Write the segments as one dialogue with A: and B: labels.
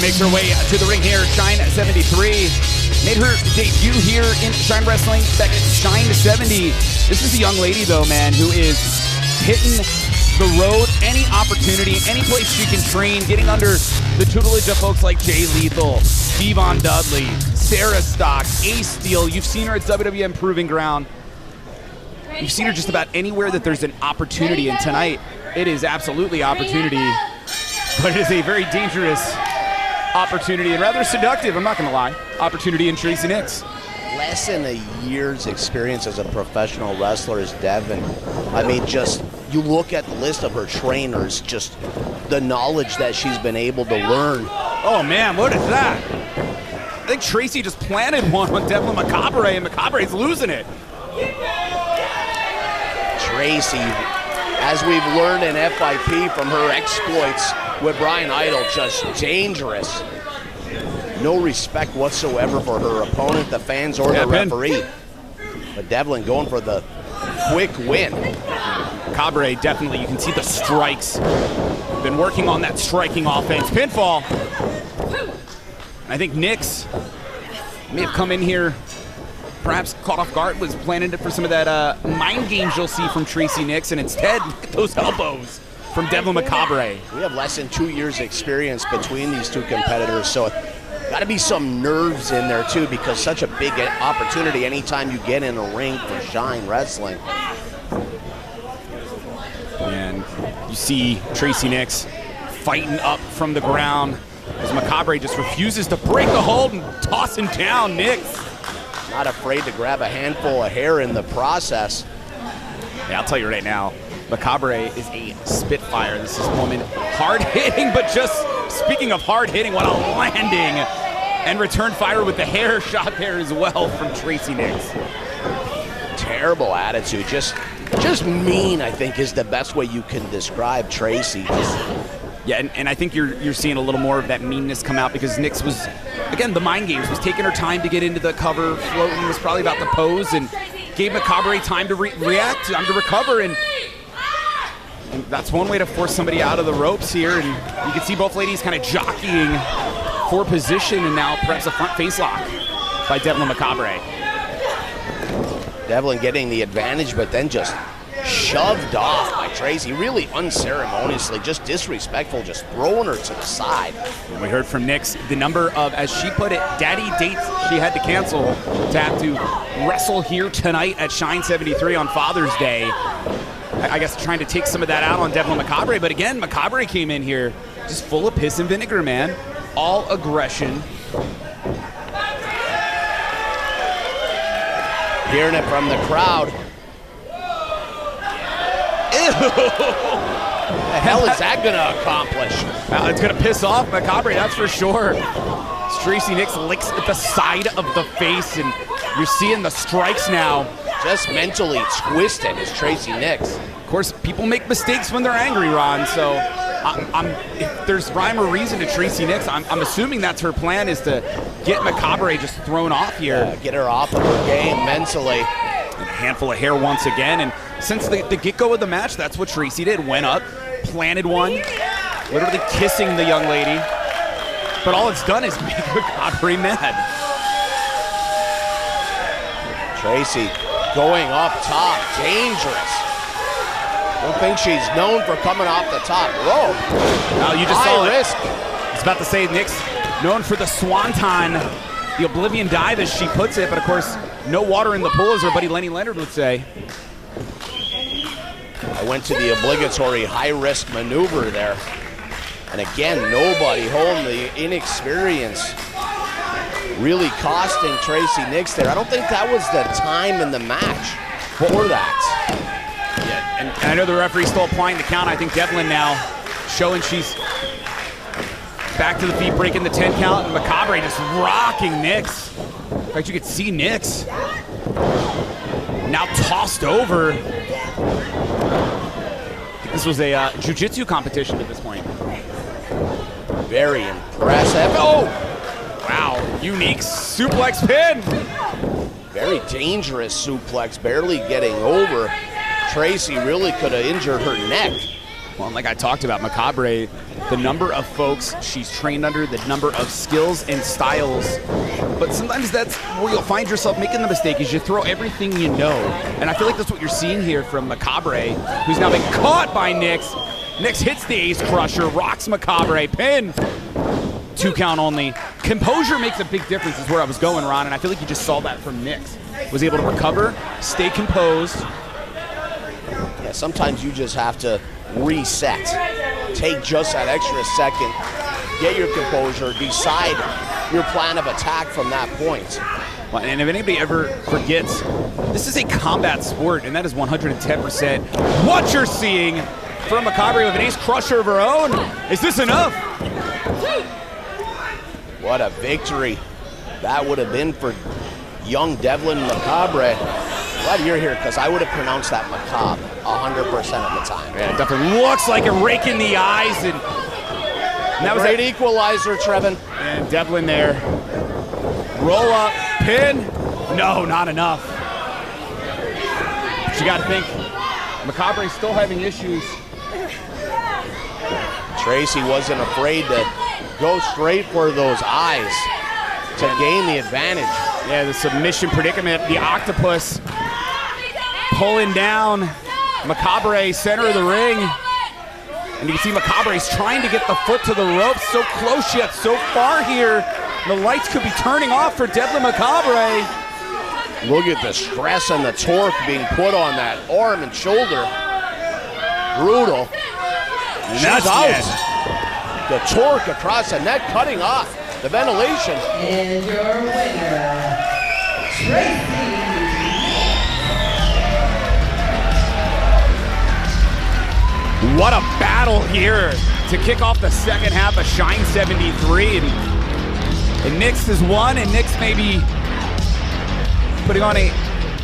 A: makes her way to the ring here at Shine 73. Made her debut here in Shine Wrestling back at Shine 70. This is a young lady, though, man, who is hitting the road, any opportunity, any place she can train, getting under the tutelage of folks like Jay Lethal, Devon Dudley, Sarah Stock, Ace Steel. You've seen her at WWN Proving Ground. You've seen her just about anywhere that there's an opportunity, and tonight it is absolutely opportunity, but it is a very dangerous opportunity and rather seductive, I'm not going to lie, opportunity in Tracy Nyxx.
B: Less than a year's experience as a professional wrestler is Devlyn. I mean, just you look at the list of her trainers, just the knowledge that she's been able to learn.
A: Oh man, what is that? I think Tracy just planted one on Devlyn Macabre, and Macabre's losing it.
B: Tracy, as we've learned in FIP from her exploits with Brian Idol, just dangerous. No respect whatsoever for her opponent, the fans, or the referee. But Devlyn going for the quick win.
A: Macabre, definitely, you can see the strikes. Been working on that striking offense. Pinfall. I think Nyxx may have come in here, perhaps caught off guard, was planning it for some of that mind games you'll see from Tracy Nyxx, and instead, look at those elbows from Devlyn Macabre.
B: We have less than 2 years experience between these two competitors, so got to be some nerves in there too, because such a big opportunity anytime you get in a ring for Shine Wrestling.
A: And you see Tracy Nyxx fighting up from the ground as Macabre just refuses to break the hold and tossing down Nyxx.
B: Not afraid to grab a handful of hair in the process.
A: Yeah, I'll tell you right now, Macabre is a spitfire. This is a woman hard-hitting, but just speaking of hard-hitting, what a landing. And return fire with the hair shot there as well from Tracy Nyxx.
B: Terrible attitude, just mean, I think, is the best way you can describe Tracy.
A: Yeah, and I think you're seeing a little more of that meanness come out because Nyxx was, again, the mind games, was taking her time to get into the cover, floating, was probably about the pose, and gave Macabre time to react, time to recover, and that's one way to force somebody out of the ropes here, and you can see both ladies kind of jockeying for position, and now perhaps a front face lock by Devlyn Macabre.
B: Devlyn getting the advantage, but then just shoved off by Tracy, really unceremoniously, just disrespectful, just throwing her to the side.
A: And we heard from Nyxx the number of, as she put it, daddy dates she had to cancel to have to wrestle here tonight at Shine 73 on Father's Day. I guess trying to take some of that out on Devlyn Macabre, but again, Macabre came in here just full of piss and vinegar, man. All aggression.
B: Hearing it from the crowd. Ew! The hell is that gonna accomplish?
A: It's gonna piss off Macabre, that's for sure. Tracy Nyxx licks at the side of the face, and you're seeing the strikes now.
B: Just mentally twisted is Tracy Nyxx.
A: Of course, people make mistakes when they're angry, Ron, so if there's rhyme or reason to Tracy Nyxx, I'm assuming that's her plan, is to get Macabre just thrown off here.
B: Get her off of her game mentally.
A: And a handful of hair once again, and since the get-go of the match, that's what Tracy did. Went up, planted one, literally kissing the young lady. But all it's done is make Macabre mad.
B: Tracy going up top, dangerous. Don't think she's known for coming off the top rope.
A: Now you just saw
B: risk.
A: I was about to say, Nyxx known for the swanton, the oblivion dive as she puts it, but of course, no water in the pool, as our buddy Lenny Leonard would say.
B: I went to the obligatory high-risk maneuver there. And again, nobody holding the inexperience. Really costing Tracy Nyxx there. I don't think that was the time in the match for that.
A: Yeah, and I know the referee's still applying the count. I think Devlyn now showing she's back to the feet, breaking the 10 count, and Macabre just rocking Nyxx. In fact, you could see Nyxx now tossed over. I think this was a jiu-jitsu competition at this point.
B: Very impressive. Oh!
A: Wow, unique suplex pin.
B: Very dangerous suplex, barely getting over. Tracy really could have injured her neck.
A: Well, like I talked about, Macabre the number of folks she's trained under, the number of skills and styles. But sometimes that's where you'll find yourself making the mistake, is you throw everything you know. And I feel like that's what you're seeing here from Macabre, who's now been caught by Nyxx. Nyxx hits the ace crusher, rocks Macabre, pin. 2 count only. Composure makes a big difference is where I was going, Ron, and I feel like you just saw that from Nyxx. Was able to recover, stay composed.
B: Yeah, sometimes you just have to reset. Take just that extra second, get your composure, decide your plan of attack from that point.
A: Well, and if anybody ever forgets, this is a combat sport, and that is 110% what you're seeing from Macabre with an ace crusher of her own. Is this enough?
B: What a victory that would have been for young Devlyn Macabre. Glad you're here, because I would have pronounced that Macabre 100% of the time.
A: Yeah, it definitely looks like a rake in the eyes. And that was
B: great equalizer, Trevin.
A: And Devlyn there. Roll up, pin. No, not enough. But you got to think, Macabre's still having issues.
B: Tracy wasn't afraid to go straight for those eyes to gain the advantage.
A: Yeah, the submission predicament, the octopus pulling down Macabre, center of the ring. And you can see Macabre's trying to get the foot to the rope. So close yet so far here. The lights could be turning off for Devlyn Macabre.
B: Look at the stress and the torque being put on that arm and shoulder. Brutal.
A: And
B: She's
A: that's
B: out.
A: it.
B: The torque across the neck, cutting off the ventilation.
C: And your winner, Tracy.
A: What a battle here to kick off the second half of Shine 73. And Nyxx has won, and Nyxx may be putting on a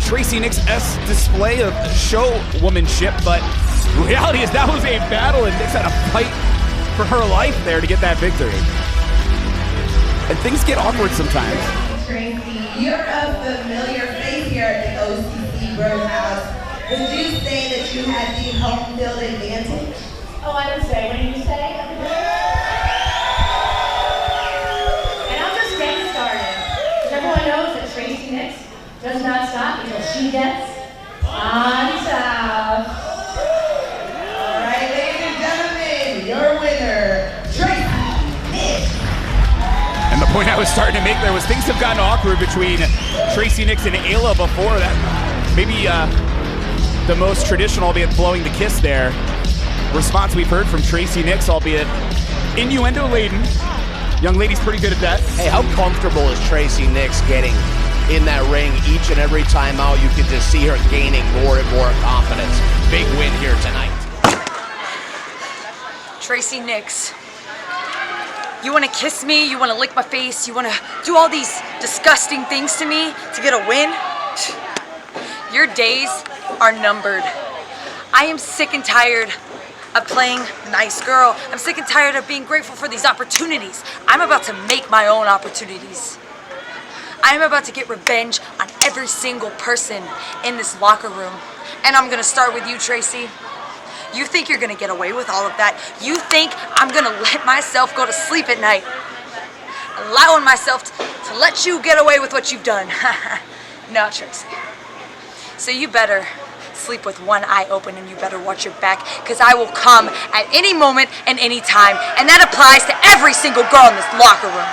A: Tracy Nyxx-esque display of showwomanship, but the reality is that was a battle, and Nyxx had to fight for her life there to get that victory. And things get awkward sometimes.
C: Tracy, you're a familiar face here at the OCC Bro House. Would you say that you had the home field advantage?
D: Oh, I would say. What did you say? And I'm just getting started. Because everyone knows that Tracy Nyxx does not stop until she gets on top.
C: All right, ladies and gentlemen, your winner, Tracy Nyxx.
A: And the point I was starting to make there was things have gotten awkward between Tracy Nyxx and Ayla before that. Maybe the most traditional, albeit blowing the kiss there, response we've heard from Tracy Nyxx, albeit innuendo-laden. Young lady's pretty good at that.
B: Hey, how comfortable is Tracy Nyxx getting in that ring each and every time out? You can just see her gaining more and more confidence. Big win here tonight.
E: Tracy Nyxx, you want to kiss me, you want to lick my face, you want to do all these disgusting things to me to get a win? Your days are numbered. I am sick and tired of playing nice girl. I'm sick and tired of being grateful for these opportunities. I'm about to make my own opportunities. I'm about to get revenge on every single person in this locker room. And I'm gonna start with you, Tracy. You think you're gonna get away with all of that? You think I'm gonna let myself go to sleep at night, allowing myself to let you get away with what you've done? No, Tracy. So you better sleep with one eye open, and you better watch your back, because I will come at any moment and any time, and that applies to every single girl in this locker room.